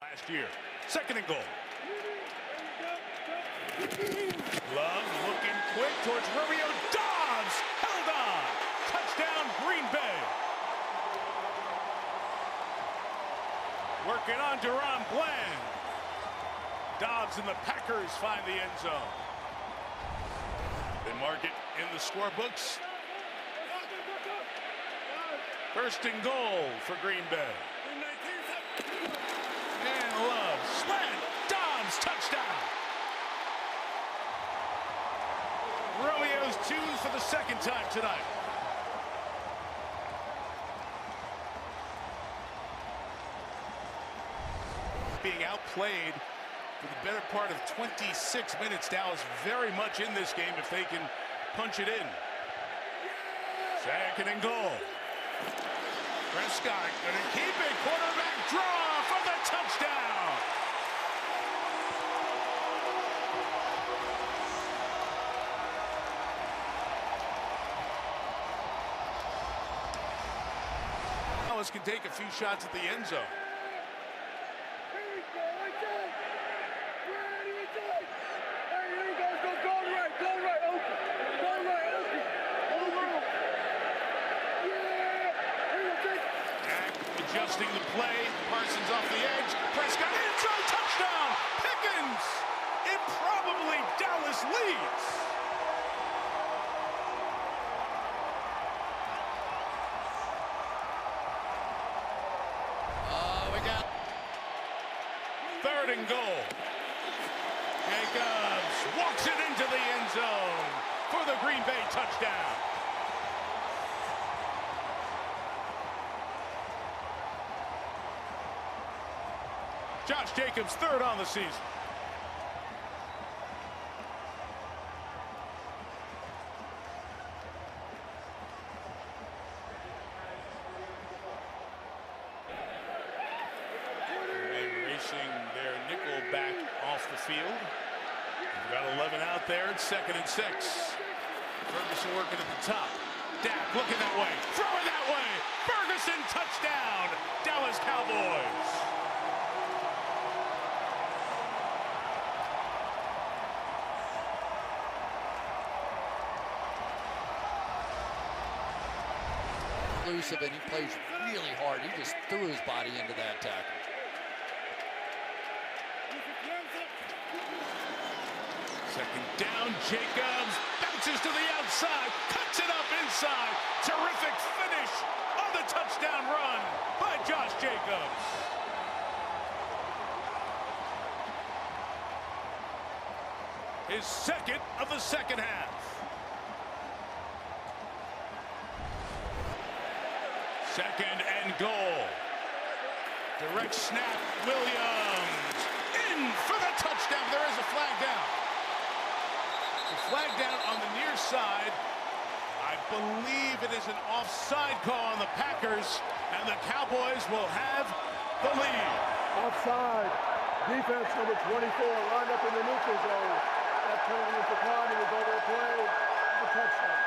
last year. Second and goal. Love looking quick towards Romeo Doubs. Held on. Touchdown, Green Bay. Working on Deron Bland. Doubs and the Packers find the end zone. They mark it in the scorebooks. First and goal for Green Bay. And Love, slant, Doubs, touchdown. Romeo's 2 for the second time tonight. Being outplayed for the better part of 26 minutes. Dallas very much in this game if they can punch it in. Second and goal. Prescott gonna keep it. Quarterback draw for the touchdown. Dallas can take a few shots at the end zone. Adjusting the play, Parsons off the edge, Prescott end zone touchdown, Pickens! Improbably, Dallas leads. We got third and goal. Jacobs walks it into the end zone for the Green Bay touchdown. Josh Jacobs, third on the season. And racing their nickel back off the field. We've got 11 out there. It's 2nd and 6. Ferguson working at the top. Dak looking that way. Throwing that way. Ferguson touchdown. Dallas Cowboys. Elusive, and he plays really hard. He just threw his body into that tackle. Second down, Jacobs bounces to the outside, cuts it up inside. Terrific finish on the touchdown run by Josh Jacobs. His second of the second half. Second and goal. Direct snap, Williams in for the touchdown. There is a flag down. The flag down on the near side. I believe it is an offside call on the Packers, and the Cowboys will have the lead. Offside. Defense number 24 lined up in the neutral zone. That penalty is declined. It was over the play. The touchdown.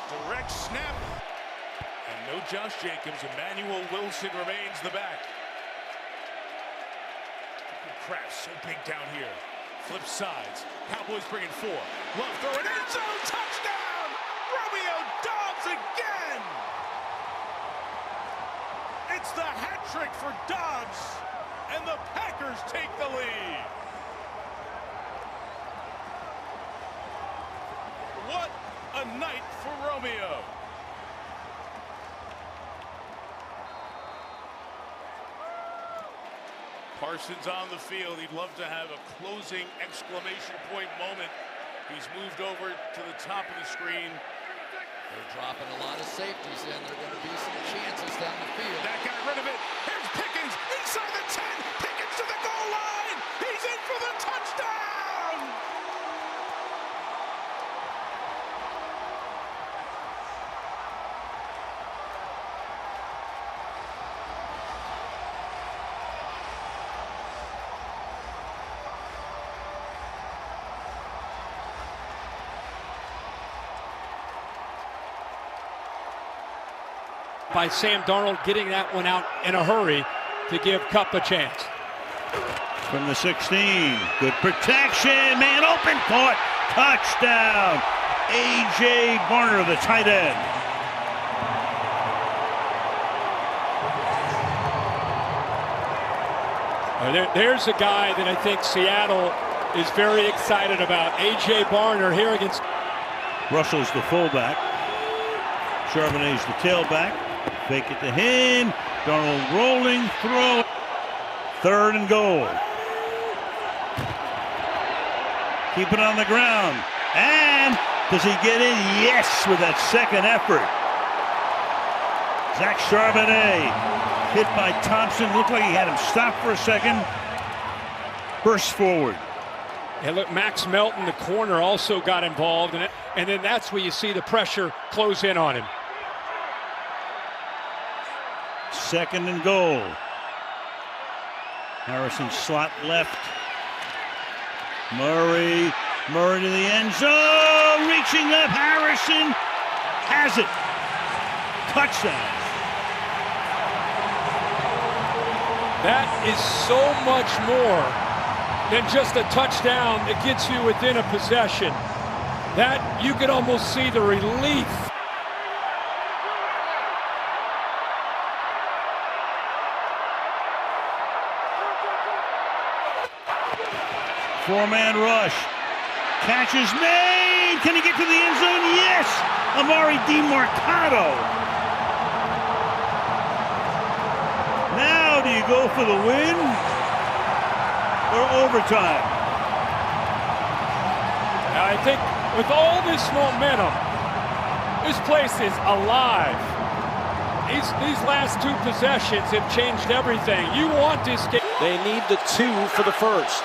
Direct snap. And no Josh Jacobs. Emmanuel Wilson remains the back. Kraft so big down here. Flip sides. Cowboys bringing 4. Love throwing end zone. Touchdown! Romeo Doubs again! It's the hat trick for Doubs. And the Packers take the lead. What a night for Romeo. Parsons on the field. He'd love to have a closing exclamation point moment. He's moved over to the top of the screen. They're dropping a lot of safeties in. There are going to be some chances down the field. That got rid of it. Here's Pickens inside the 10. Pickens to the goal line. He's in for the touchdown. by Sam Darnold getting that one out in a hurry to give Kupp a chance. From the 16, good protection, man open, caught, touchdown. A.J. Barner, the tight end. There's a guy that I think Seattle is very excited about. A.J. Barner here against. Russell's the fullback. Charbonnet's the tailback. Fake it to him. Darnold rolling, throw. 3rd and goal. Keep it on the ground. And does he get in? Yes, with that second effort. Zach Charbonnet hit by Thompson. Looked like he had him stopped for a second. Burst forward. And look, Max Melton, the corner, also got involved in it. And then that's where you see the pressure close in on him. 2nd and goal. Harrison slot left. Murray to the end zone. Reaching up. Harrison has it. Touchdown. That is so much more than just a touchdown that gets you within a possession. That you could almost see the relief. Four-man rush. Catch is made. Can he get to the end zone? Yes. Amari DiMarcado. Now do you go for the win or overtime? I think with all this momentum, this place is alive. These last 2 possessions have changed everything. You want this game. They need the 2 for the first.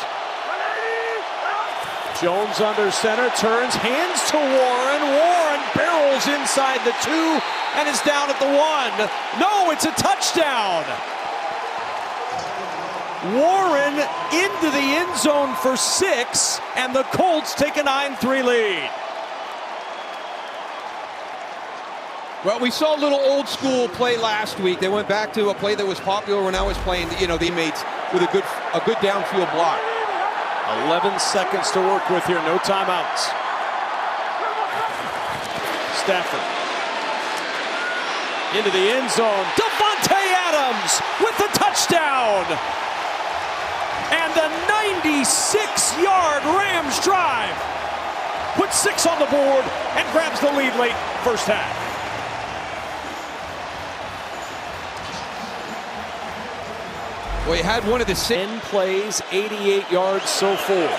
Jones under center, turns, hands to Warren. Warren barrels inside the 2 and is down at the 1. No, it's a touchdown. Warren into the end zone for 6, and the Colts take a 9-3 lead. Well, we saw a little old school play last week. They went back to a play that was popular when I was playing, the teammates with a good downfield block. 11 seconds to work with here, no timeouts. Stafford into the end zone. Davante Adams with the touchdown. And the 96-yard Rams drive puts 6 on the board and grabs the lead late first half. Well, he had one of the 10 plays, 88 yards so far.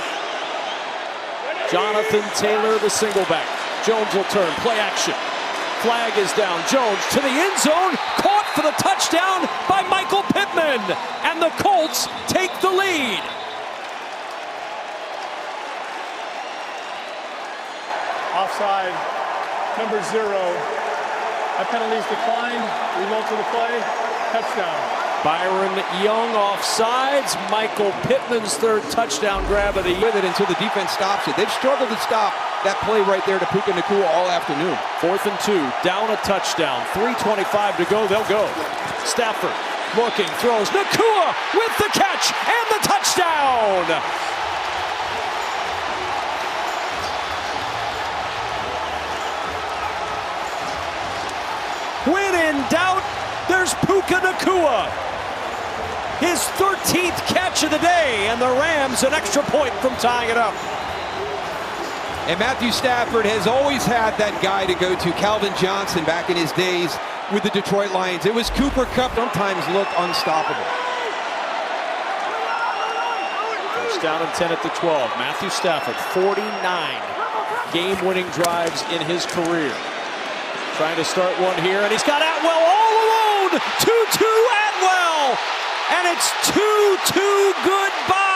Jonathan Taylor, the single back. Jones will turn, play action. Flag is down. Jones to the end zone, caught for the touchdown by Michael Pittman. And the Colts take the lead. Offside, number 0. That penalty's declined. Result of the play, touchdown. Byron Young offsides. Michael Pittman's 3rd touchdown grab of the year. With it until the defense stops it. They've struggled to stop that play right there to Puka Nacua all afternoon. 4th and 2, down a touchdown. 3:25 to go, they'll go. Stafford looking, throws. Nacua with the catch and the touchdown. When in doubt, there's Puka Nacua. His 13th catch of the day, and the Rams an extra point from tying it up. And Matthew Stafford has always had that guy to go to, Calvin Johnson, back in his days with the Detroit Lions. It was Cooper Kupp, sometimes looked unstoppable. First down and 10 at the 12. Matthew Stafford, 49 game-winning drives in his career. Trying to start one here, and he's got Atwell all alone. 2-2 Atwell, and it's 2-2 goodbye.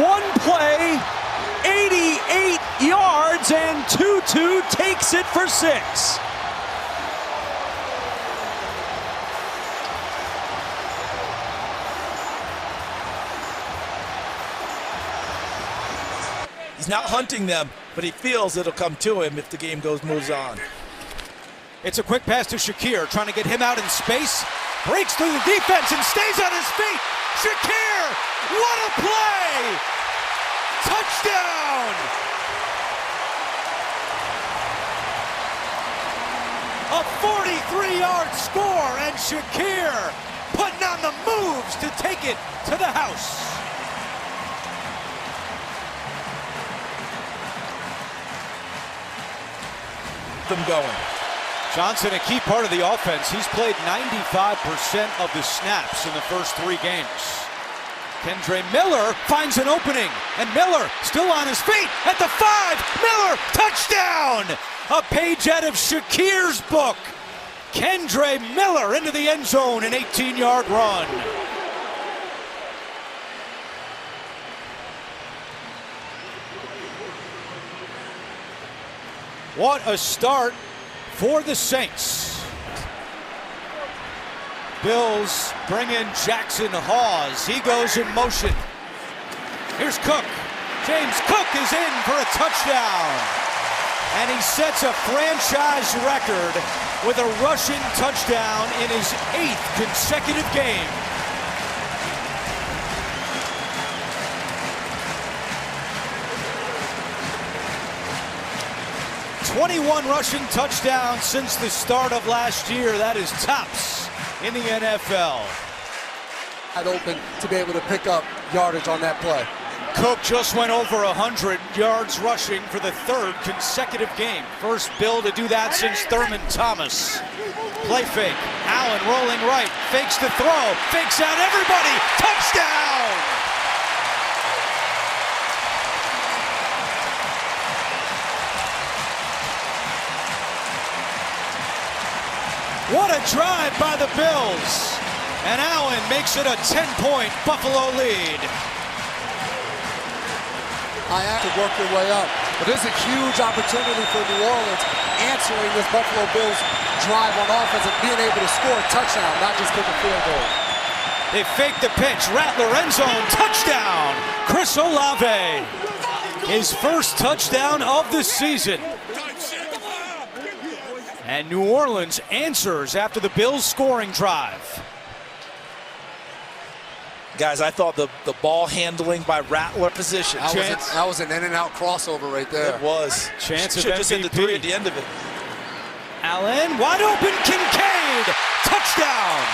One play, 88 yards, and Tutu takes it for 6. He's not hunting them, but he feels it'll come to him if the game moves on. It's a quick pass to Shakir, trying to get him out in space. Breaks through the defense and stays on his feet. Shakir, what a play! Touchdown! A 43-yard score, and Shakir putting on the moves to take it to the house. Them going. Johnson, a key part of the offense. He's played 95% of the snaps in the first 3 games. Kendre Miller finds an opening, and Miller still on his feet at the 5. Miller, touchdown! A page out of Shakir's book. Kendre Miller into the end zone, an 18-yard run. What a start for the Saints. Bills bring in Jackson Hawes. He goes in motion. Here's Cook. James Cook is in for a touchdown. And he sets a franchise record with a rushing touchdown in his 8th consecutive game. '21 rushing touchdowns since the start of last year. That is tops in the NFL. Wide open to be able to pick up yardage on that play. Cook just went over 100 yards rushing for the 3rd consecutive game. First Bill to do that since Thurman Thomas. Play fake. Allen rolling right. Fakes the throw. Fakes out everybody. Touchdown! What a drive by the Bills. And Allen makes it a 10-point Buffalo lead. I have to work their way up. But this is a huge opportunity for New Orleans answering this Buffalo Bills drive on offense and being able to score a touchdown, not just kick a field goal. They fake the pitch. Rattler end zone. Touchdown. Chris Olave. His first touchdown of the season. And New Orleans answers after the Bills scoring drive. Guys, I thought the ball handling by Rattler position. That was an in-and-out crossover right there. It was. Chance of Should just hit the 3 at the end of it. Allen, wide open, Kincaid, touchdown.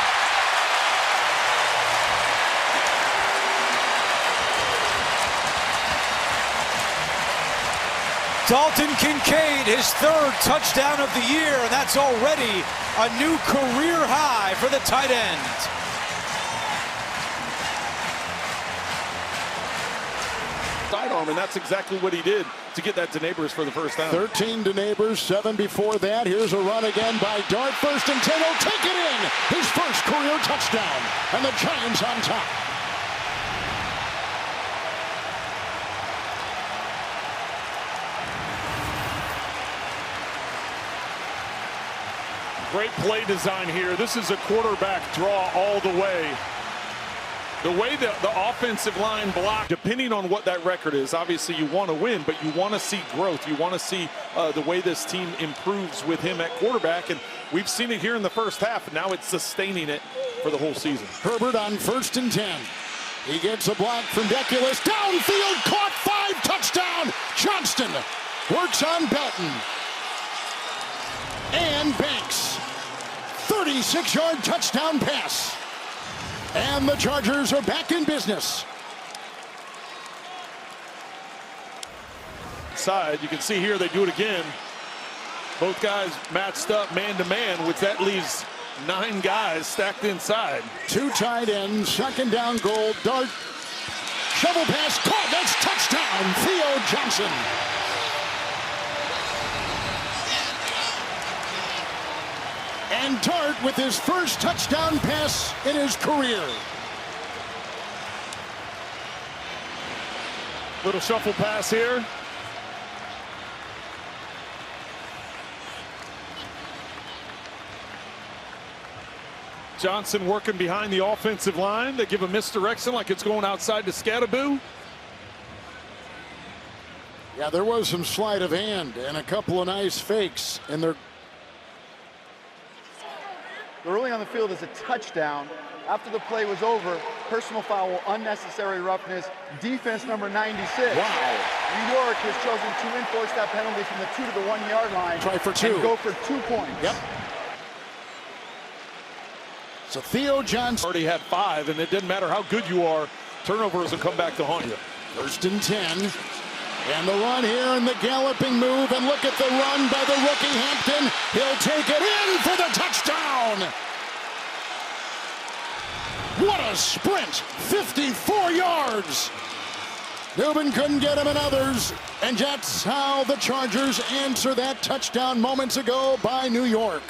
Dalton Kincaid, his 3rd touchdown of the year, and that's already a new career high for the tight end. Sidearm, and that's exactly what he did to get that to Neighbors for the first time. 13 to Neighbors, 7 before that. Here's a run again by Dart. 1st and 10. He'll take it in. His first career touchdown. And the Giants on top. Great play design here. This is a quarterback draw all the way. The way that the offensive line blocked, depending on what that record is, obviously you want to win, but you want to see growth. You want to see the way this team improves with him at quarterback, and we've seen it here in the first half, and now it's sustaining it for the whole season. Herbert on 1st and 10. He gets a block from Deculus. Downfield, caught 5, touchdown. Johnston works on Belton. And Banks. 36-yard touchdown pass. And the Chargers are back in business. Side, you can see here they do it again. Both guys matched up man-to-man, which that leaves 9 guys stacked inside. 2 tight ends, 2nd down goal. Dart, shovel pass, caught. That's touchdown, Theo Johnson. And Dart with his first touchdown pass in his career. Little shuffle pass here. Johnson working behind the offensive line. They give a misdirection like it's going outside to Scattaboo. Yeah, there was some sleight of hand and a couple of nice fakes in their. The ruling on the field is a touchdown. After the play was over, personal foul, unnecessary roughness, defense number 96. Wow. New York has chosen to enforce that penalty from the 2 to the 1 yard line. Try for 2. And go for 2 points. Yep. So Theo Johnson already had 5, and it didn't matter how good you are, turnovers will come back to haunt you. 1st and 10. And the run here and the galloping move. And look at the run by the rookie Hampton. He'll take it in for the touchdown. What a sprint. 54 yards. Dubin couldn't get him and others. And that's how the Chargers answer that touchdown moments ago by New York.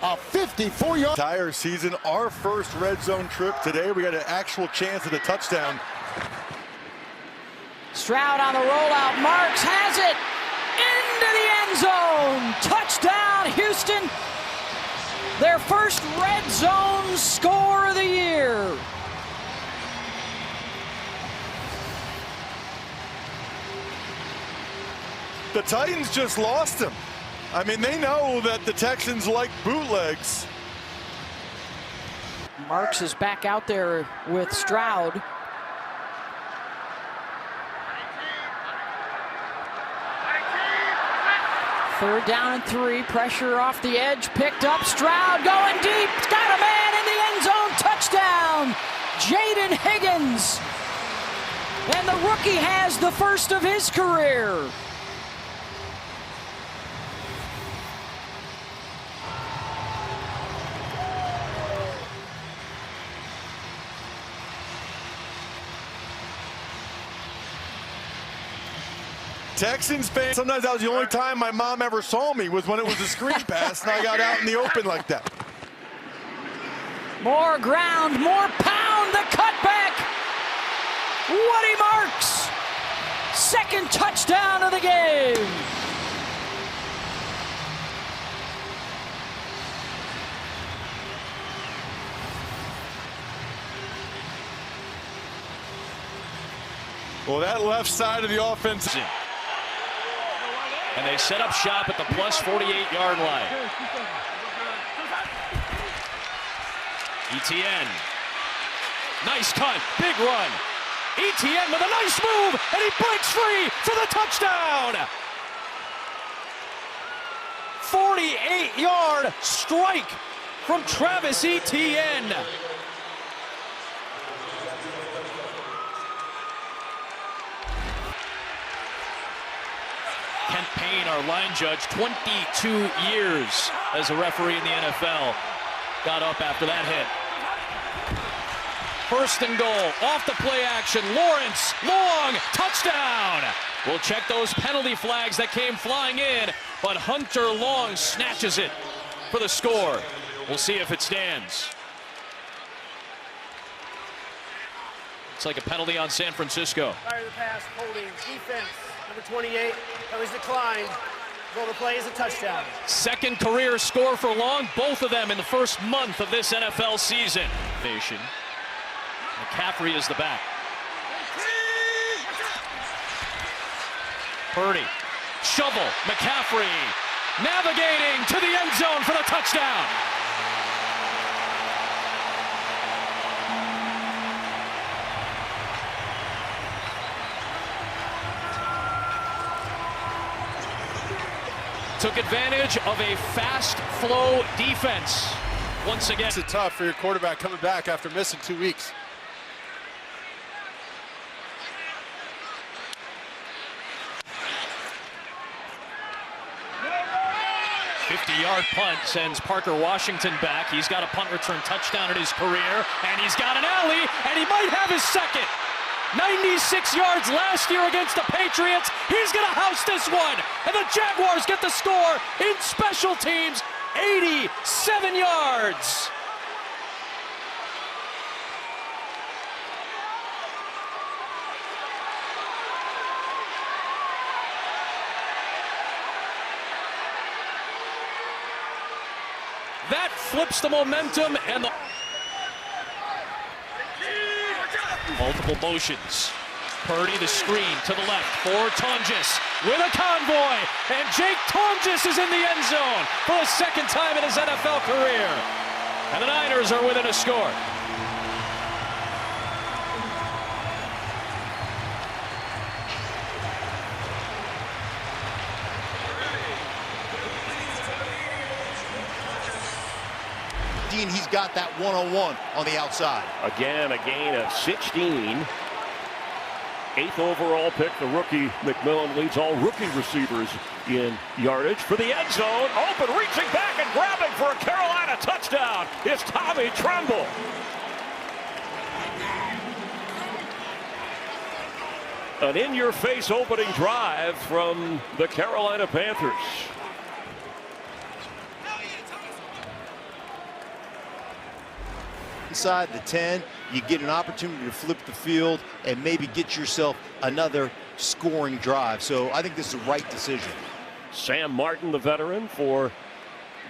A 54-yard. Entire season, our first red zone trip today. We got an actual chance at a touchdown. Stroud on the rollout. Marks has it into the end zone. Touchdown, Houston. Their first red zone score of the year. The Titans just lost him. I mean, they know that the Texans like bootlegs. Marks is back out there with Stroud. Third down and 3, pressure off the edge, picked up, Stroud going deep, got a man in the end zone, touchdown, Jaden Higgins. And the rookie has the first of his career. Texans fans, sometimes that was the only time my mom ever saw me was when it was a screen pass and I got out in the open like that. More ground, more pound, the cutback. Woody Marks, second touchdown of the game. Well, that left side of the offense. And they set up shop at the plus 48-yard line. Etienne. Nice cut, big run. Etienne with a nice move, and he breaks free for the touchdown. 48-yard strike from Travis Etienne. Kent Payne, our line judge, 22 years as a referee in the NFL. Got up after that hit. First and goal, off the play action, Lawrence, long, touchdown! We'll check those penalty flags that came flying in, but Hunter Long snatches it for the score. We'll see if it stands. It's like a penalty on San Francisco. Fire the pass, holding, defense. Number 28, that was declined. Goal to play is a touchdown. Second career score for Long, both of them in the first month of this NFL season. McCaffrey is the back. Purdy, shovel, McCaffrey, navigating to the end zone for the touchdown. Took advantage of a fast flow defense. Once again. It's tough for your quarterback coming back after missing 2 weeks. Fifty-yard punt sends Parker Washington back. He's got a punt return touchdown in his career, and he's got an alley, and he might have his second. 96 yards last year against the Patriots. He's going to house this one. And the Jaguars get the score in special teams, 87 yards. That flips the momentum and the multiple motions. Purdy the screen to the left for Tonjes with a convoy, and Jake Tonjes is in the end zone for the second time in his NFL career. And the Niners are within a score. He's got that one-on-one on the outside. Again, a gain of 16. 8th overall pick, the rookie McMillan leads all rookie receivers in yardage for the end zone. Open, reaching back and grabbing for a Carolina touchdown. It's Tommy Tremble. An in-your-face opening drive from the Carolina Panthers. Inside the 10, you get an opportunity to flip the field and maybe get yourself another scoring drive. So I think this is the right decision. Sam Martin, the veteran, for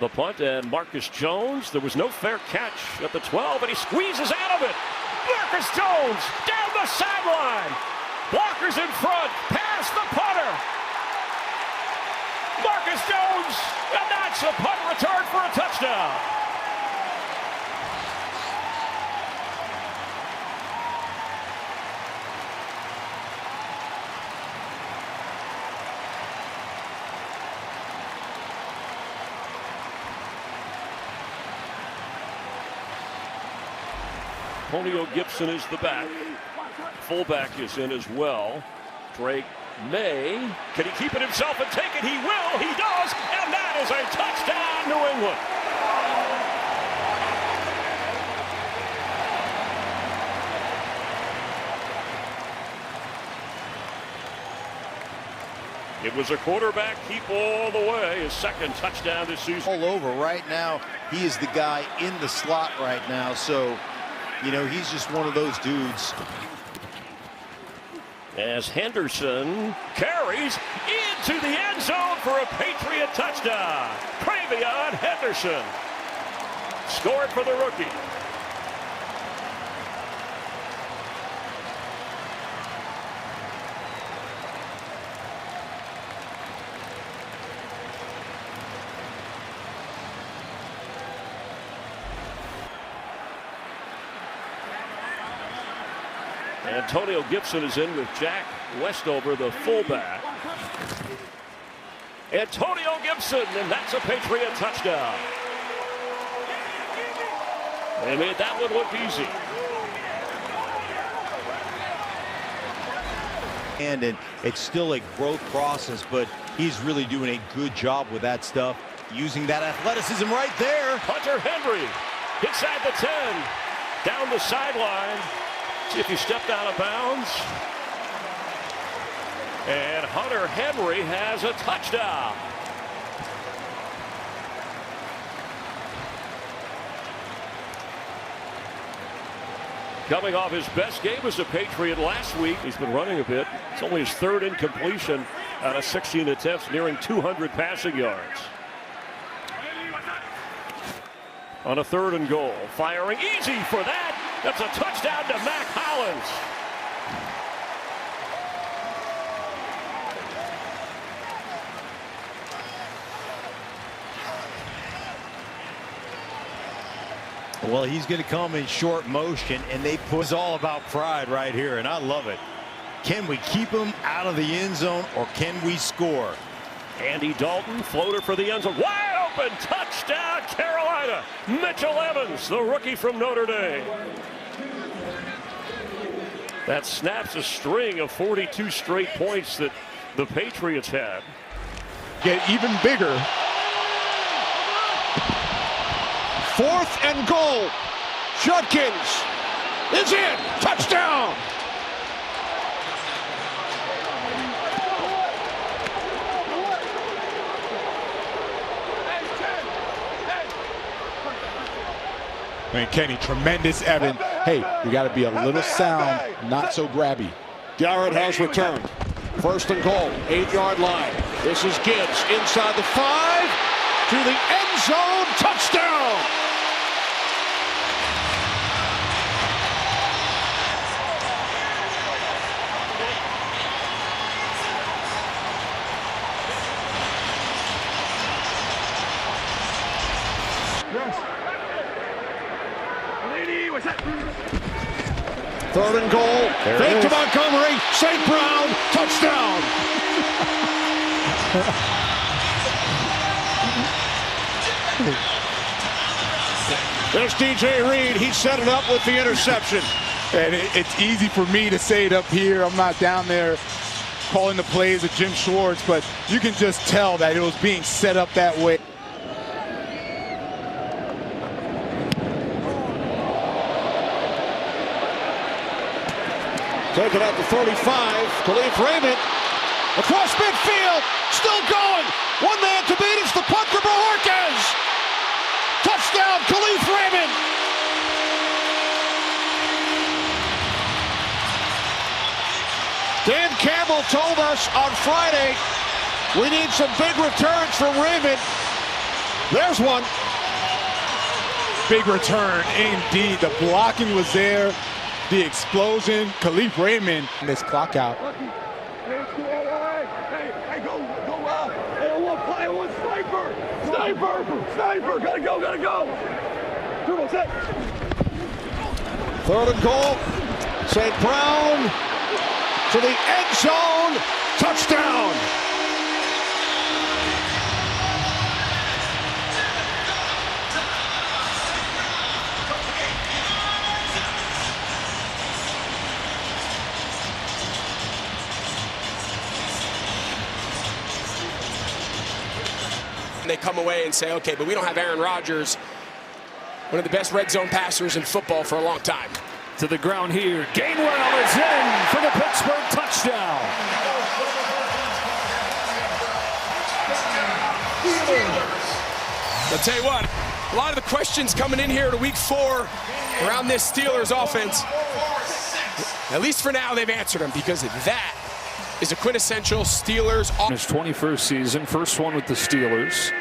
the punt, and Marcus Jones. There was no fair catch at the 12, and he squeezes out of it. Marcus Jones down the sideline. Blockers in front, past the punter. Marcus Jones, and that's a punt return for a touchdown. Antonio Gibson is the back. Fullback is in as well. Drake May. Can he keep it himself and take it? He will. He does. And that is a touchdown, New England. It was a quarterback keep all the way. His second touchdown this season. All over right now. He is the guy in the slot right now. So, you know, he's just one of those dudes. As Henderson carries into the end zone for a Patriot touchdown. Cravion Henderson scored for the rookie. Antonio Gibson is in with Jack Westover, the fullback. Antonio Gibson, and that's a Patriot touchdown. They made that one look easy. And it's still a growth process, but he's really doing a good job with that stuff. Using that athleticism right there. Hunter Henry inside the 10, down the sideline. See if he stepped out of bounds. And Hunter Henry has a touchdown. Coming off his best game as a Patriot last week. He's been running a bit. It's only his third incompletion out of 16 attempts, nearing 200 passing yards. On a 3rd and goal, firing easy for that. That's a touchdown to Mac Hollins. Well, he's going to come in short motion, and they put it's all about pride right here, and I love it. Can we keep him out of the end zone, or can we score? Andy Dalton, floater for the end zone. Wide open, touchdown, Carolina. Mitchell Evans, the rookie from Notre Dame. That snaps a string of 42 straight points that the Patriots had. Get even bigger. 4th and goal. Judkins is in. Touchdown. Man, Kenny, tremendous Evan. Hey, you got to be a little sound, not so grabby. Garrett has returned. 1st and goal, 8-yard line. This is Gibbs inside the 5 to the end zone. Touchdown. Third and goal. Fake to Montgomery. St. Brown. Touchdown. There's DJ Reed. He set it up with the interception. And it's easy for me to say it up here. I'm not down there calling the plays with Jim Schwartz, but you can just tell that it was being set up that way. Take it out to 35. Khalif Raymond across midfield. Still going. One man to beat. It's the punt for Bohorquez. Touchdown, Khalif Raymond. Dan Campbell told us on Friday we need some big returns from Raymond. There's one. Big return, indeed. The blocking was there. The explosion. Khalif Raymond. And this clock out. Hey, go. Hey, I want play. I want sniper. Gotta go. Turbo set. Third and goal. St. Brown to the end zone. Touchdown. They come away and say, okay, but we don't have Aaron Rodgers, one of the best red zone passers in football for a long time. To the ground here. Gainwell is in for the Pittsburgh touchdown. I'll tell you what, a lot of the questions coming in here to week 4 around this Steelers offense, at least for now, they've answered them, because that is a quintessential Steelers offense. His 21st season, first one with the Steelers.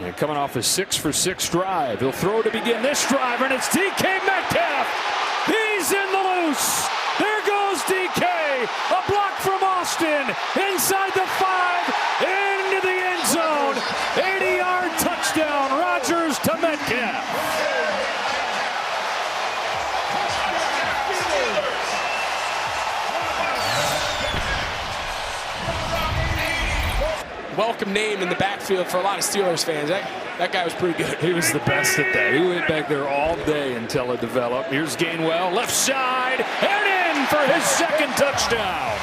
And coming off a 6-for-6 drive. He'll throw to begin this drive, and it's DK Metcalf. He's in the loose. There goes DK. A block from Austin. Inside the 5. Into the end zone. 80-yard touchdown. Rodgers to Metcalf. Welcome name in the backfield for a lot of Steelers fans. That guy was pretty good. He was the best at that. He went back there all day until it developed. Here's Gainwell, left side, and in for his second touchdown.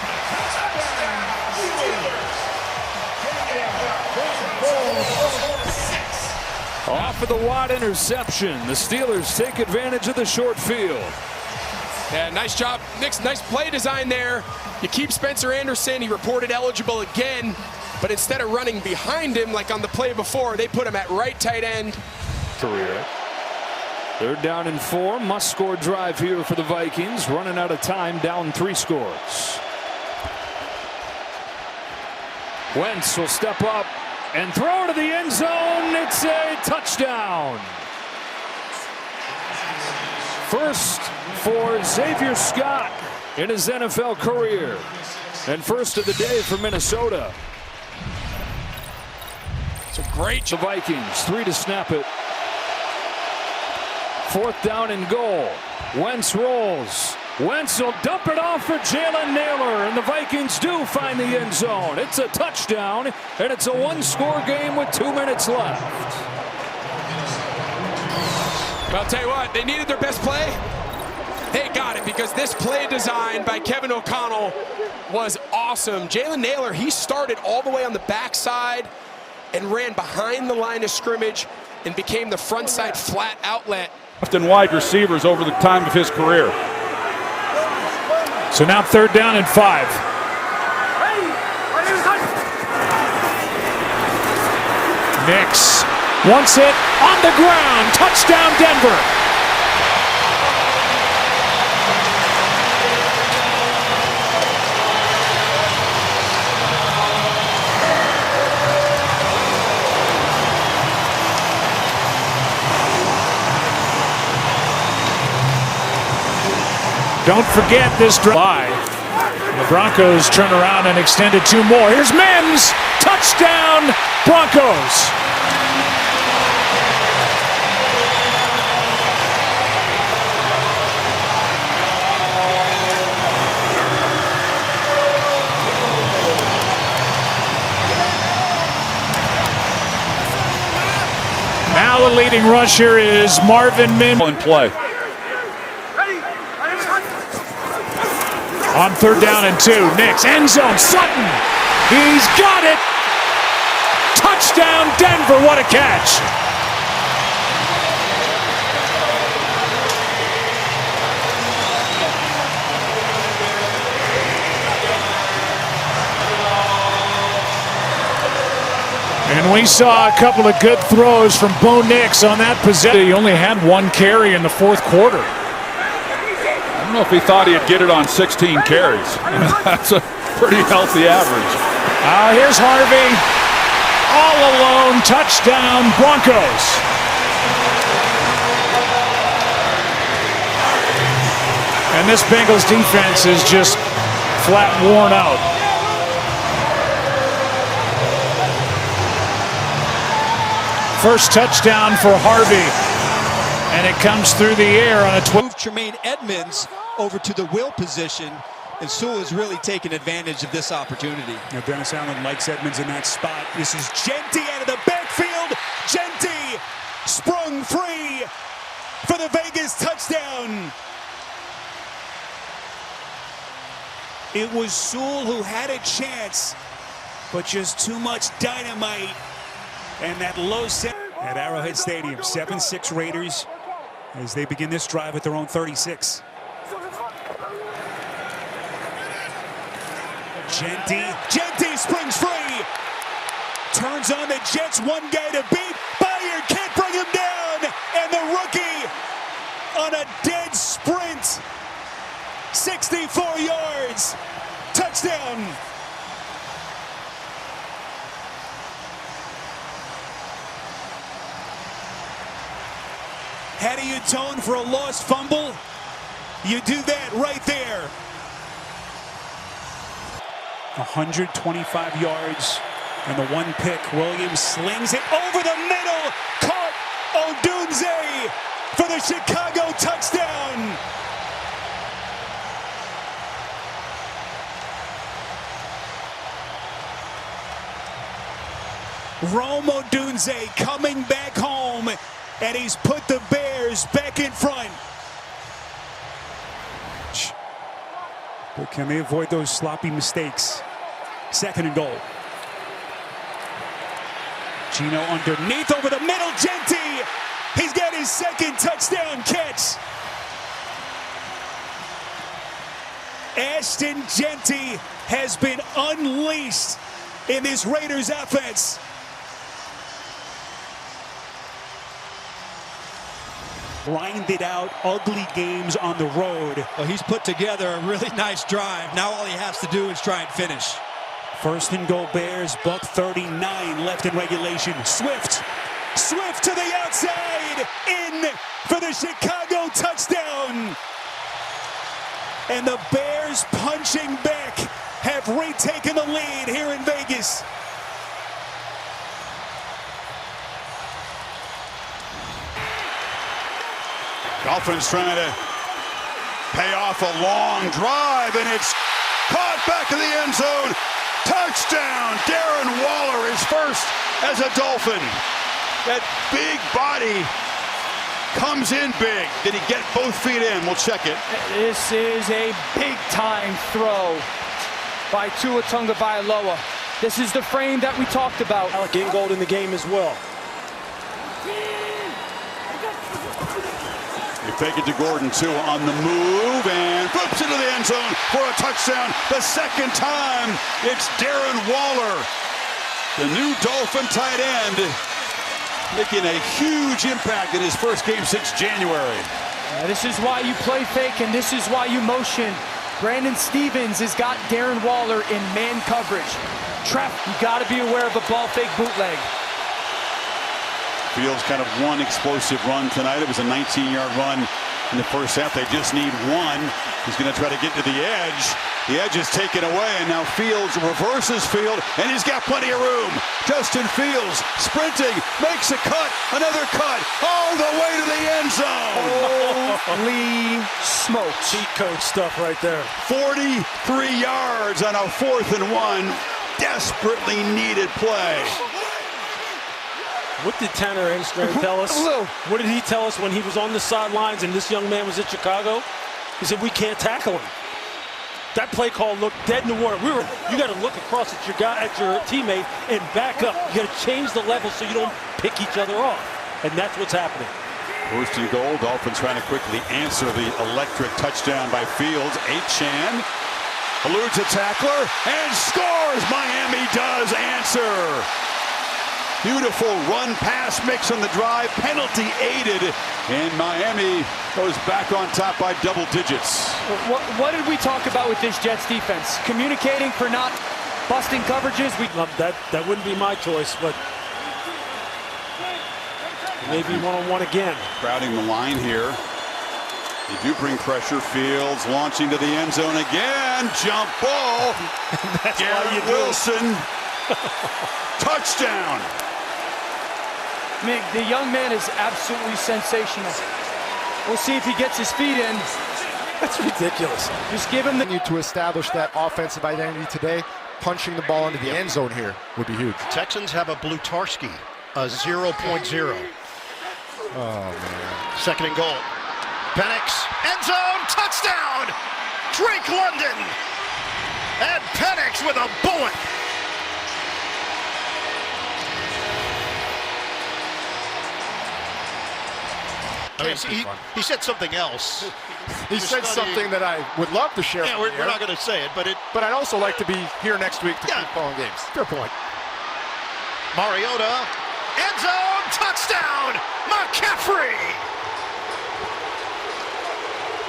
Off of the Watt interception, the Steelers take advantage of the short field. Yeah, nice job. Nice play design there. You keep Spencer Anderson. He reported eligible again. But instead of running behind him like on the play before, they put him at right tight end. Career. Third down and 4. Must-score drive here for the Vikings. Running out of time, down 3 scores. Wentz will step up and throw to the end zone. It's a touchdown. First for Xavier Scott in his NFL career. And first of the day for Minnesota. Great job. The Vikings, 3 to snap it. 4th down and goal. Wentz rolls. Wentz will dump it off for Jalen Nailor, and the Vikings do find the end zone. It's a touchdown, and it's a 1-score game with 2 minutes left. Well, I'll tell you what, they needed their best play. They got it, because this play design by Kevin O'Connell was awesome. Jalen Nailor, he started all the way on the backside and ran behind the line of scrimmage and became the front side flat outlet. And wide receivers over the time of his career. So now 3rd down and 5. Nix wants it on the ground. Touchdown Denver. Don't forget this drive. The Broncos turn around and extended 2 more. Here's Mims. Touchdown, Broncos. Now the leading rusher is Marvin Mims. In play. On 3rd down and 2, Nix, end zone, Sutton. He's got it. Touchdown, Denver. What a catch. And we saw a couple of good throws from Bo Nix on that possession. He only had 1 carry in the 4th quarter. I don't know if he thought he'd get it on 16 carries. That's a pretty healthy average. Here's Harvey. All alone. Touchdown, Broncos. And this Bengals defense is just flat worn out. First touchdown for Harvey, and it comes through the air on a 12. Tremaine Edmonds over to the will position, and Sewell has really taken advantage of this opportunity. Now Dennis Allen likes Edmonds in that spot. This is Genty out of the backfield. Genty sprung free for the Vegas touchdown. It was Sewell who had a chance, but just too much dynamite. And that low set at Arrowhead Stadium, 7-6 Raiders as they begin this drive at their own 36. Genty springs free. Turns on the Jets, 1 guy to beat. Bayard can't bring him down. And the rookie on a dead sprint. 64 yards. Touchdown. How do you atone for a lost fumble? You do that right there. 125 yards and the 1 pick. Williams slings it over the middle. Caught Odunze for the Chicago touchdown. Rome Odunze coming back home, and he's put the Bears back in front. But can they avoid those sloppy mistakes? 2nd and goal. Gino underneath over the middle. Genty. He's got his 2nd touchdown catch. Ashton Genty has been unleashed in this Raiders offense. Grinded out ugly games on the road. Well, he's put together a really nice drive. Now all he has to do is try and finish. 1st and goal Bears, buck 39 left in regulation. Swift to the outside, in for the Chicago touchdown. And the Bears punching back have retaken the lead here in Vegas. Dolphins trying to pay off a long drive, and it's caught back in the end zone. Touchdown, Darren Waller, his first as a Dolphin. That big body comes in big. Did he get both feet in? We'll check it. This is a big-time throw by Tua Tagovailoa. This is the frame that we talked about. Alec Ingold in the game as well. They fake it to Gordon, too, on the move, and flips into the end zone for a touchdown. The 2nd time, it's Darren Waller, the new Dolphin tight end, making a huge impact in his first game since January. This is why you play fake, and this is why you motion. Brandon Stevens has got Darren Waller in man coverage. You got to be aware of a ball fake bootleg. Fields kind of one explosive run tonight. It was a 19-yard run in the first half. They just need one. He's going to try to get to the edge. The edge is taken away, and now Fields reverses field, and he's got plenty of room. Justin Fields sprinting, makes a cut, another cut, all the way to the end zone. Holy smokes. Cheat code stuff right there. 43 yards on a 4th and 1. Desperately needed play. What did Tanner Engstrand tell us? What did he tell us when he was on the sidelines and this young man was at Chicago? He said, we can't tackle him. That play call looked dead in the water. You got to look across at your teammate and back up. You got to change the level so you don't pick each other off. And that's what's happening. First and goal. Dolphins trying to quickly answer the electric touchdown by Fields. Achane eludes a tackler and scores. Miami does answer. Beautiful run pass mix on the drive. Penalty aided. And Miami goes back on top by double digits. What did we talk about with this Jets defense? Communicating for not busting coverages? That wouldn't be my choice, but maybe one-on-one again. Crowding the line here. They do bring pressure. Fields launching to the end zone again. Jump ball. Garrett Wilson. Touchdown. Mig, the young man is absolutely sensational. We'll see if he gets his feet in. That's ridiculous. Just give him the need to establish that offensive identity today. Punching the ball into the end zone here would be huge. Texans have a Blutarski, a 0.0. Oh, man. Second and goal. Penix, end zone, touchdown! Drake London! And Penix with a bullet. He said something else. He said something that I would love to share. Yeah, we're not going to say it, but I'd also like to be here next week to keep following games. Fair point. Mariota, end zone, touchdown, McCaffrey.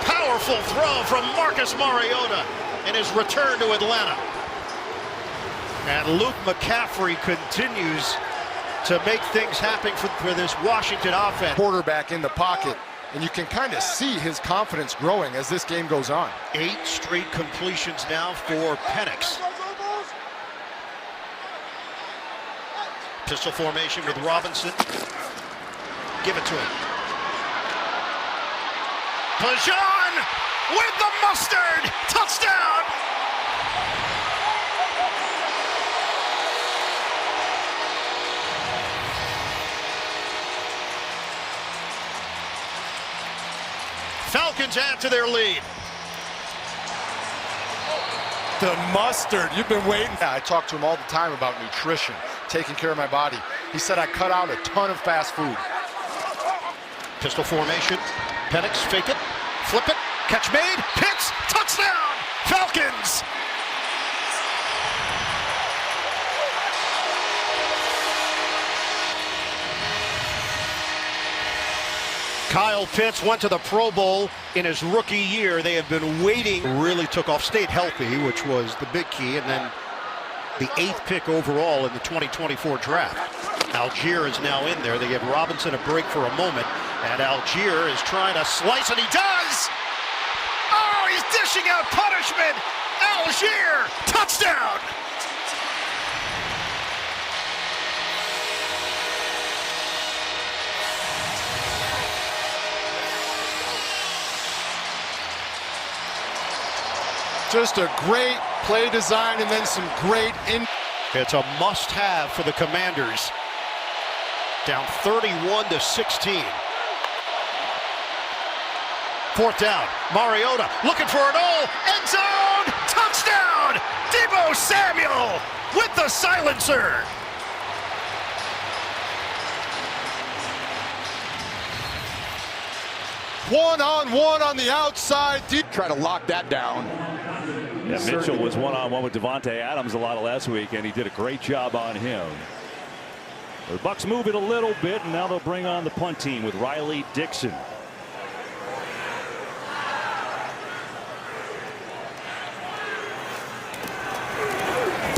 Powerful throw from Marcus Mariota in his return to Atlanta. And Luke McCaffrey continues to make things happen for this Washington offense. Quarterback in the pocket, and you can kind of see his confidence growing as this game goes on. 8 straight completions now for Penix. Pistol formation with Robinson. Give it to him. Pajan with the mustard! Touchdown! Falcons add to their lead. The mustard, you've been waiting. Yeah, I talk to him all the time about nutrition, taking care of my body. He said I cut out a ton of fast food. Pistol formation. Penix, fake it, flip it, catch made, Pitts, touchdown, Falcons. Kyle Pitts went to the Pro Bowl in his rookie year. They have been waiting. Really took off, stayed healthy, which was the big key, and then the 8th pick overall in the 2024 draft. Algier is now in there. They give Robinson a break for a moment, and Algier is trying to slice, and he does! Oh, he's dishing out punishment! Algier, touchdown! Just a great play design and then some great It's a must-have for the Commanders. Down 31-16. 4th down. Mariota looking for it all. End zone. Touchdown. Deebo Samuel with the silencer. One-on-one on the outside. Try to lock that down. Yeah, Mitchell was one-on-one with Devontae Adams a lot of last week, and he did a great job on him. The Bucs move it a little bit, and now they'll bring on the punt team with Riley Dixon.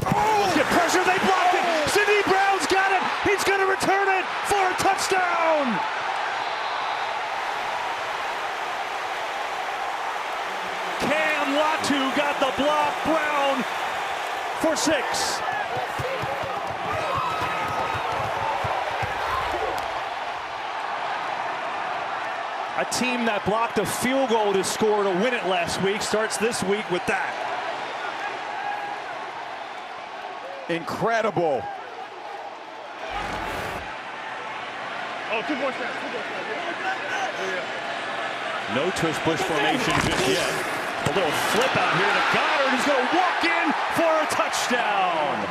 Oh, get pressure, they blocked it. Sidney Brown's got it. He's going to return it for a touchdown. Cam Latu got the block. Brown for 6. A team that blocked a field goal to score to win it last week starts this week with that. Incredible. Oh, 2 more snaps. No twist push formation just yet. A little flip out here to Goddard, who's going to walk in for a touchdown.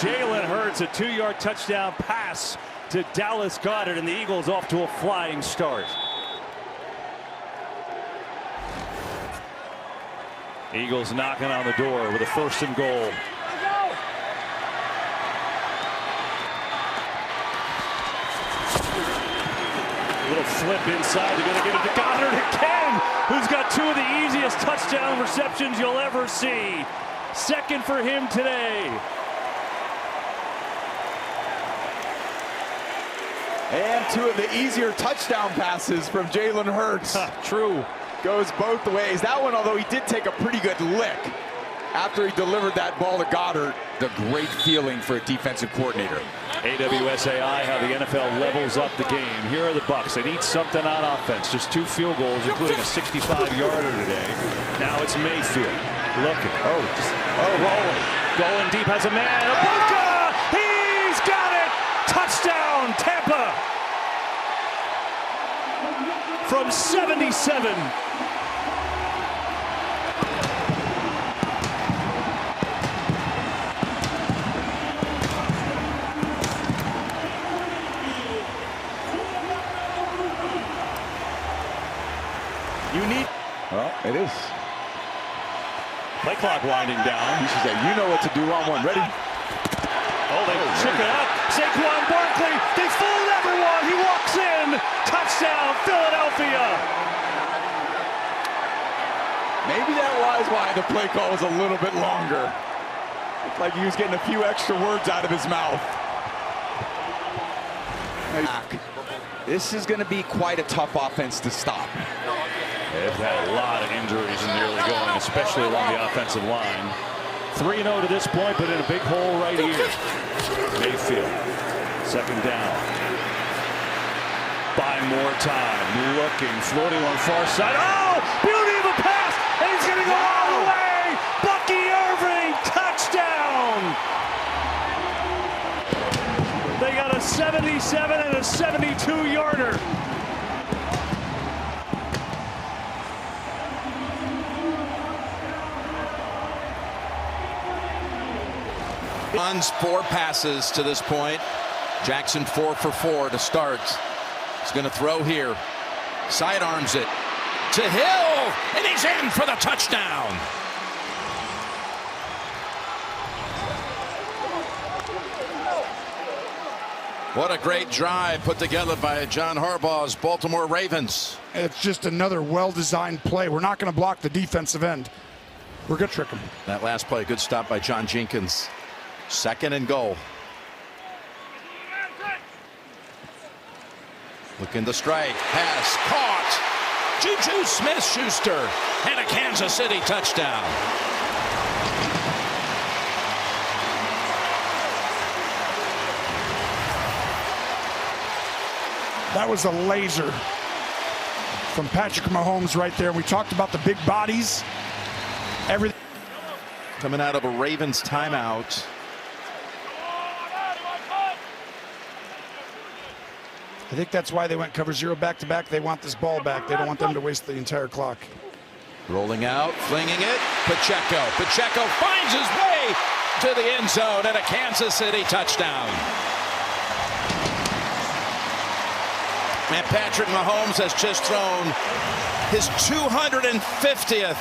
Jalen Hurts, a 2-yard touchdown pass to Dallas Goedert, and the Eagles off to a flying start. Eagles knocking on the door with a 1st and goal. A little flip inside. They're going to give it to Goddard again, who's got 2 of the easiest touchdown receptions you'll ever see. 2nd for him today. And 2 of the easier touchdown passes from Jalen Hurts. True. Goes both ways. That one, although he did take a pretty good lick after he delivered that ball to Goddard. The great feeling for a defensive coordinator. AWSAI, how the NFL levels up the game. Here are the Bucs. They need something on offense. Just 2 field goals, including a 65-yarder today. Now it's Mayfield. Looking. Rolling. Going deep. Has a man. Ibuka! He's got it! Touchdown, Tampa! From 77. You need. Well, it is. Play clock winding down. You should say, you know what to do on one. Ready? Oh, they shook it up. Saquon Barkley, they fooled everyone. He walks in. Touchdown, Philadelphia. Maybe that was why the play call was a little bit longer. Looked like he was getting a few extra words out of his mouth. This is going to be quite a tough offense to stop. They've had a lot of injuries in the early going, especially along the offensive line. 3-0 to this point, but in a big hole right here. Mayfield, 2nd down. Buying more time, looking, floating on far side. Oh, beauty of a pass, and he's going to go all the way. Bucky Irving, touchdown. They got a 77 and a 72-yarder. Runs 4 passes to this point. Jackson 4 for 4 to start. He's going to throw here. Sidearms it to Hill, and he's in for the touchdown. What a great drive put together by John Harbaugh's Baltimore Ravens. It's just another well-designed play. We're not going to block the defensive end. We're going to trick them. That last play, good stop by John Jenkins. 2nd and goal. Looking to strike. Pass caught. Juju Smith-Schuster and a Kansas City touchdown. That was a laser from Patrick Mahomes right there. We talked about the big bodies. Everything. Coming out of a Ravens timeout. I think that's why they went cover 0 back-to-back. They want this ball back. They don't want them to waste the entire clock. Rolling out, flinging it. Pacheco. Pacheco finds his way to the end zone and a Kansas City touchdown. And Patrick Mahomes has just thrown his 250th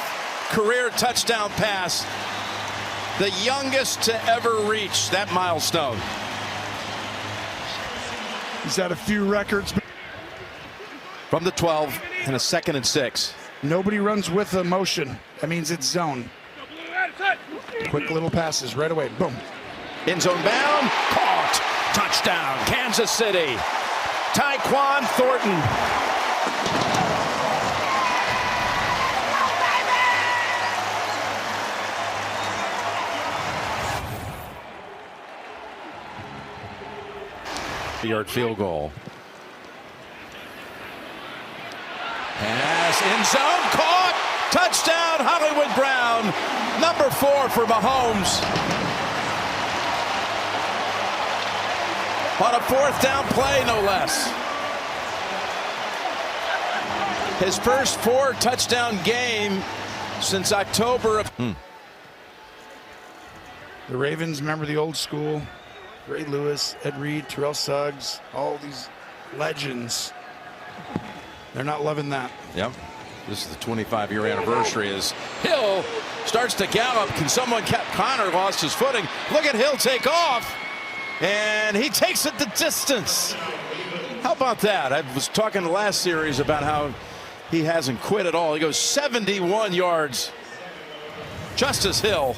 career touchdown pass. The youngest to ever reach that milestone. He's had a few records. From the 12 and a 2nd and 6. Nobody runs with a motion. That means it's zone. Quick little passes right away. Boom. End zone bound. Caught. Touchdown. Kansas City. Tyquan Thornton. Yard field goal. Pass in zone, caught Touchdown, Hollywood Brown. Number 4 for Mahomes. On a 4th down play, no less. His first 4 touchdown game since October of. The Ravens remember the old school. Ray Lewis, Ed Reed, Terrell Suggs, all these legends. They're not loving that. Yep. This is the 25-year anniversary as Hill starts to gallop. Can someone catch? Connor lost his footing. Look at Hill take off. And he takes it the distance. How about that? I was talking the last series about how he hasn't quit at all. He goes 71 yards. Justice Hill